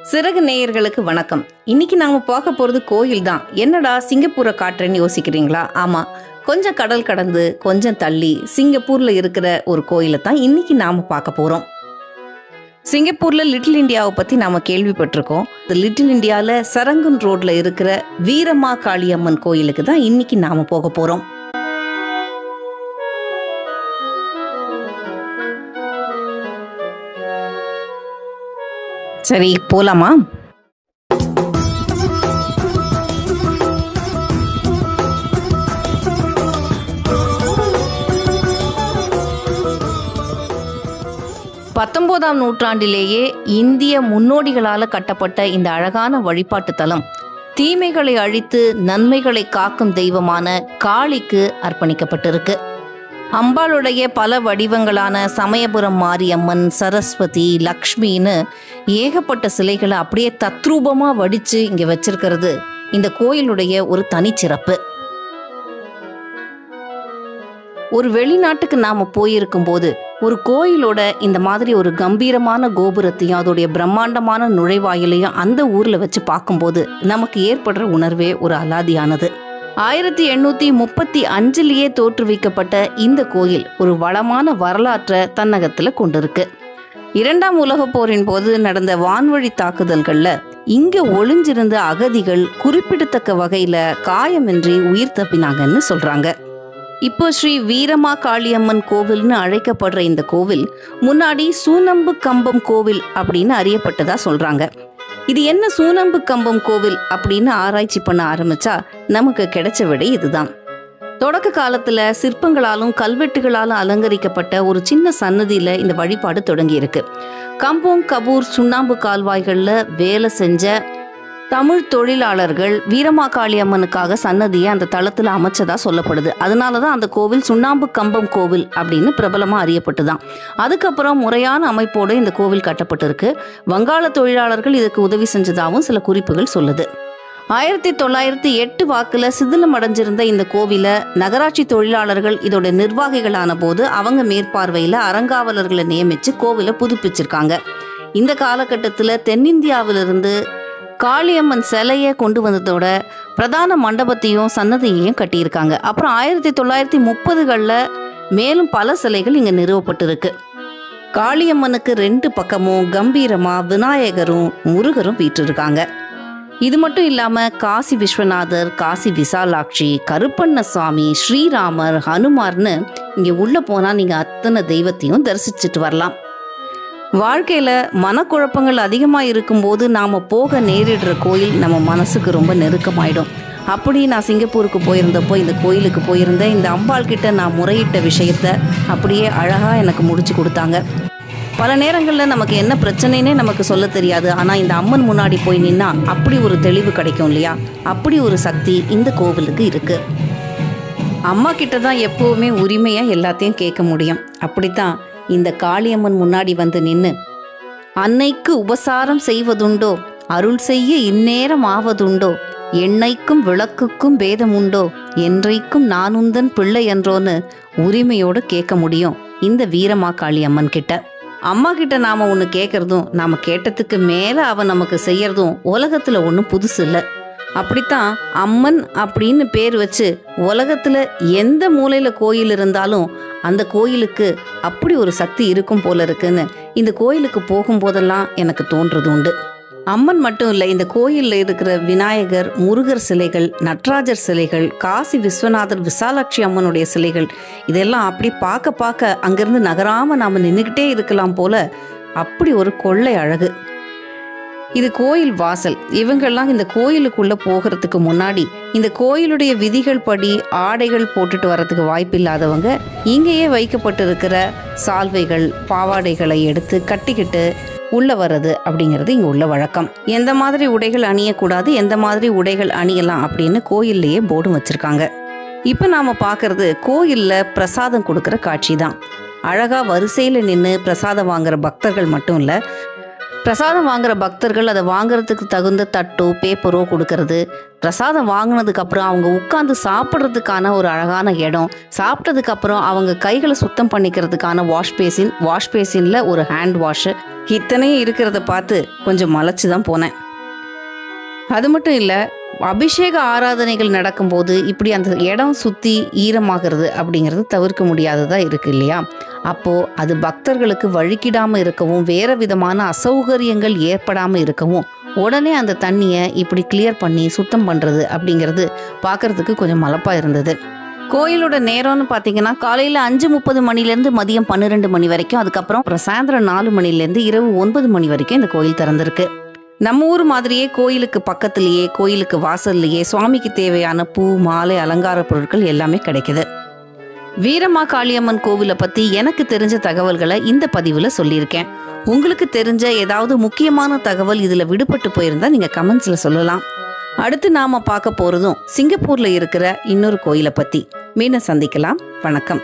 சிறகு நேயர்களுக்கு வணக்கம். இன்னைக்கு நாம பார்க்க போறது கோயில் தான். என்னடா சிங்கப்பூரை காட்டுறேன்னு யோசிக்கிறீங்களா? ஆமா, கொஞ்சம் கடல் கடந்து கொஞ்சம் தள்ளி சிங்கப்பூர்ல இருக்கிற ஒரு கோயிலை தான் இன்னைக்கு நாம பார்க்க போறோம். சிங்கப்பூர்ல லிட்டில் இந்தியாவை பத்தி நாம கேள்விப்பட்டிருக்கோம். லிட்டில் இந்தியால சரங்குன் ரோட்ல இருக்கிற வீரமா காளியம்மன் கோயிலுக்கு தான் இன்னைக்கு நாம போக போறோம். சரி, போலாமா? பத்தொன்பதாம் நூற்றாண்டிலேயே இந்திய முன்னோடிகளால் கட்டப்பட்ட இந்த அழகான வழிபாட்டு தலம் தீமைகளை அழித்து நன்மைகளை காக்கும் தெய்வமான காளிக்கு அர்ப்பணிக்கப்பட்டிருக்கு. அம்பாளுடைய பல வடிவங்களான சமயபுரம் மாரியம்மன், சரஸ்வதி, லக்ஷ்மின்னு ஏகப்பட்ட சிலைகளை அப்படியே தத்ரூபமாக வடித்து இங்கே வச்சிருக்கிறது இந்த கோயிலுடைய ஒரு தனிச்சிறப்பு. ஒரு வெளிநாட்டுக்கு நாம் போயிருக்கும்போது ஒரு கோயிலோட இந்த மாதிரி ஒரு கம்பீரமான கோபுரத்தையும் அதோடைய பிரம்மாண்டமான நுழைவாயிலையும் அந்த ஊரில் வச்சு பார்க்கும்போது நமக்கு ஏற்படுற உணர்வே ஒரு அலாதியானது. 1835 தோற்றுவிக்கப்பட்ட இந்த கோயில் ஒரு வளமான வரலாற்றை தன்னகத்தில் கொண்டிருக்கு. 2ஆம் உலகப் போரின் போது நடந்த வான்வழி தாக்குதல்களில் இங்கே ஒளிஞ்சிருந்த அகதிகள் குறிப்பிடத்தக்க வகையில் காயமின்றி உயிர் தப்பினாங்கன்னு சொல்கிறாங்க. இப்போ ஸ்ரீ வீரமா காளியம்மன் கோவில்னு அழைக்கப்படுற இந்த கோவில் முன்னாடி சூனம்பு கம்பம் கோவில் அப்படின்னு அறியப்பட்டதா சொல்கிறாங்க. இது என்ன சூனம்பு கம்பம் கோவில் அப்படின்னு ஆராய்ச்சி பண்ண ஆரம்பிச்சா நமக்கு கிடைச்ச விடை இதுதான். தொடக்க காலத்துல சிற்பங்களாலும் கல்வெட்டுகளாலும் அலங்கரிக்கப்பட்ட ஒரு சின்ன சன்னதியில இந்த வழிபாடு தொடங்கி இருக்கு. கம்போங் கபூர் சுண்ணாம்பு கால்வாய்கள்ல வேலை செஞ்ச தமிழ் தொழிலாளர்கள் வீரமா காளியம்மனுக்காக சன்னதியை அந்த தளத்துல அமைச்சதா சொல்லப்படுது. அதனாலதான் அந்த கோவில் சுண்ணாம்பு கம்பம் கோவில் அப்படின்னு பிரபலமா அறியப்பட்டுதான். அதுக்கப்புறம் முறையான அமைப்போடு இந்த கோவில் கட்டப்பட்டிருக்கு. வங்காள தொழிலாளர்கள் இதுக்கு உதவி செஞ்சதாகவும் சில குறிப்புகள் சொல்லுது. 1908 வாக்குல சிதிலம் அடைஞ்சிருந்த இந்த கோவிலை நகராட்சி தொழிலாளர்கள் இதோட நிர்வாகிகளான போது அவங்க மேற்பார்வையில அறங்காவலர்களை நியமிச்சு கோவிலை புதுப்பிச்சிருக்காங்க. இந்த காலகட்டத்தில் தென்னிந்தியாவிலிருந்து காளியம்மன் சிலையை கொண்டு வந்ததோட பிரதான மண்டபத்தையும் சன்னதியையும் கட்டியிருக்காங்க. அப்புறம் 1930களில் மேலும் பல சிலைகள் இங்கே நிறுவப்பட்டிருக்கு. காளியம்மனுக்கு 2 பக்கமும் கம்பீரமா விநாயகரும் முருகரும் வீற்றிருக்காங்க. இது மட்டும் இல்லாமல் காசி விஸ்வநாதர், காசி விசாலாட்சி, கருப்பண்ணசுவாமி, ஸ்ரீராமர், ஹனுமார்னு இங்கே உள்ளே போனால் நீங்கள் அத்தனை தெய்வத்தையும் தரிசிச்சுட்டு வரலாம். வாழ்க்கையில் மனக்குழப்பங்கள் அதிகமாக இருக்கும்போது நாம் போக நேரிடுற கோயில் நம்ம மனசுக்கு ரொம்ப நெருக்கமாயிடும். அப்படி நான் சிங்கப்பூருக்கு போயிருந்தப்போ இந்த கோயிலுக்கு போயிருந்தேன். இந்த அம்பாள் கிட்ட நான் முறையிட்ட விஷயத்த அப்படியே அழகாக எனக்கு முடிச்சு கொடுத்தாங்க. பல நேரங்களில் நமக்கு என்ன பிரச்சனைனே நமக்கு சொல்ல தெரியாது. ஆனால் இந்த அம்மன் முன்னாடி போய் நின்னா அப்படி ஒரு தெளிவு கிடைக்கும் இல்லையா? அப்படி ஒரு சக்தி இந்த கோவிலுக்கு இருக்குது. அம்மா கிட்ட தான் எப்போவுமே உரிமையாக எல்லாத்தையும் கேட்க முடியும். அப்படித்தான் இந்த காளியம்மன் முன்னாடி வந்து நின்று அன்னைக்கு உபசாரம் செய்வதுண்டோ, அருள் செய்ய இந்நேரம் ஆவதுண்டோ, எண்ணெய்க்கும் விளக்குக்கும் பேதம் உண்டோ, என்றைக்கும் நானுந்தன் பிள்ளை என்றோன்னு உரிமையோடு கேட்க முடியும் இந்த வீரமா காளியம்மன் கிட்ட. அம்மா கிட்ட நாம ஒன்று கேட்கறதும் நாம கேட்டதுக்கு மேலே அவன் நமக்கு செய்யறதும் உலகத்தில் ஒன்றும் புதுசு இல்லை. அப்படித்தான் அம்மன் அப்படின்னு பேர் வச்சு உலகத்தில் எந்த மூலையில் கோயில் இருந்தாலும் அந்த கோயிலுக்கு அப்படி ஒரு சக்தி இருக்கும் போல இருக்குன்னு இந்த கோயிலுக்கு போகும்போதெல்லாம் எனக்கு தோன்றது உண்டு. அம்மன் மட்டும் இல்லை, இந்த கோயிலில் இருக்கிற விநாயகர், முருகர் சிலைகள், நடராஜர் சிலைகள், காசி விஸ்வநாதர், விசாலாட்சி அம்மனுடைய சிலைகள் இதெல்லாம் அப்படி பார்க்க அங்கேருந்து நகராமல் நாம் நின்றுக்கிட்டே இருக்கலாம் போல அப்படி ஒரு கொள்ளை அழகு. இது கோயில் வாசல். இவங்கெல்லாம் இந்த கோயிலுக்குள்ளே போகிறதுக்கு முன்னாடி இந்த கோயிலுடைய விதிகள் படி ஆடைகள் போட்டுட்டு வர்றதுக்கு வாய்ப்பில்லாதவங்க இங்கேயே வைக்கப்பட்டிருக்கிற சால்வைகள், பாவாடைகளை எடுத்து கட்டிக்கிட்டு உள்ளே வர்றது அப்படிங்கிறது இங்கே உள்ள வழக்கம். எந்த மாதிரி உடைகள் அணியக்கூடாது, எந்த மாதிரி உடைகள் அணியலாம் அப்படின்னு கோயில்லையே போர்டும் வச்சுருக்காங்க. இப்போ நாம் பார்க்குறது கோயிலில் பிரசாதம் கொடுக்குற காட்சி தான். அழகாக வரிசையில் நின்று பிரசாதம் வாங்குற பக்தர்கள் மட்டும் இல்லை, பிரசாதம் வாங்குற பக்தர்கள் அதை வாங்குறதுக்கு தகுந்த தட்டோ பேப்பரோ கொடுக்கறது, பிரசாதம் வாங்கினதுக்கு அப்புறம் அவங்க உட்கார்ந்து சாப்பிட்றதுக்கான ஒரு அழகான இடம், சாப்பிட்டதுக்கு அப்புறம் அவங்க கைகளை சுத்தம் பண்ணிக்கிறதுக்கான வாஷ் பேசின்ல ஒரு ஹேண்ட் வாஷ், இத்தனையும் இருக்கிறத பார்த்து கொஞ்சம் மலைச்சு தான் போனேன். அது மட்டும் இல்லை, அபிஷேக ஆராதனைகள் நடக்கும்போது இப்படி அந்த இடம் சுற்றி ஈரமாகிறது அப்படிங்கிறது தவிர்க்க முடியாததாக இருக்குது இல்லையா? அப்போது அது பக்தர்களுக்கு வழுக்கிடாமல் இருக்கவும் வேறு விதமான அசௌகரியங்கள் ஏற்படாமல் இருக்கவும் உடனே அந்த தண்ணியை இப்படி கிளியர் பண்ணி சுத்தம் பண்ணுறது அப்படிங்கிறது பார்க்குறதுக்கு கொஞ்சம் மலப்பாக இருந்தது. கோயிலோட நேரம்னு பார்த்தீங்கன்னா காலையில் 5:30 மணிலேருந்து மதியம் 12 மணி வரைக்கும், அதுக்கப்புறம் சாயந்தரம் 4 மணிலேருந்து இரவு 9 மணி வரைக்கும் இந்த கோயில் திறந்திருக்கு. நம்ம ஊர் மாதிரியே கோயிலுக்கு பக்கத்துலேயே, கோயிலுக்கு வாசல்லையே சுவாமிக்கு தேவையான பூ, மாலை, அலங்கார பொருட்கள் எல்லாமே கிடைக்குது. வீரமா காளியம்மன் கோவிலை பற்றி எனக்கு தெரிஞ்ச தகவல்களை இந்த பதிவில் சொல்லியிருக்கேன். உங்களுக்கு தெரிஞ்ச ஏதாவது முக்கியமான தகவல் இதில் விடுபட்டு போயிருந்தா நீங்கள் கமெண்ட்ஸில் சொல்லலாம். அடுத்து நாம் பார்க்க போகிறதும் சிங்கப்பூரில் இருக்கிற இன்னொரு கோயிலை பற்றி. மீண்டும் சந்திக்கலாம். வணக்கம்.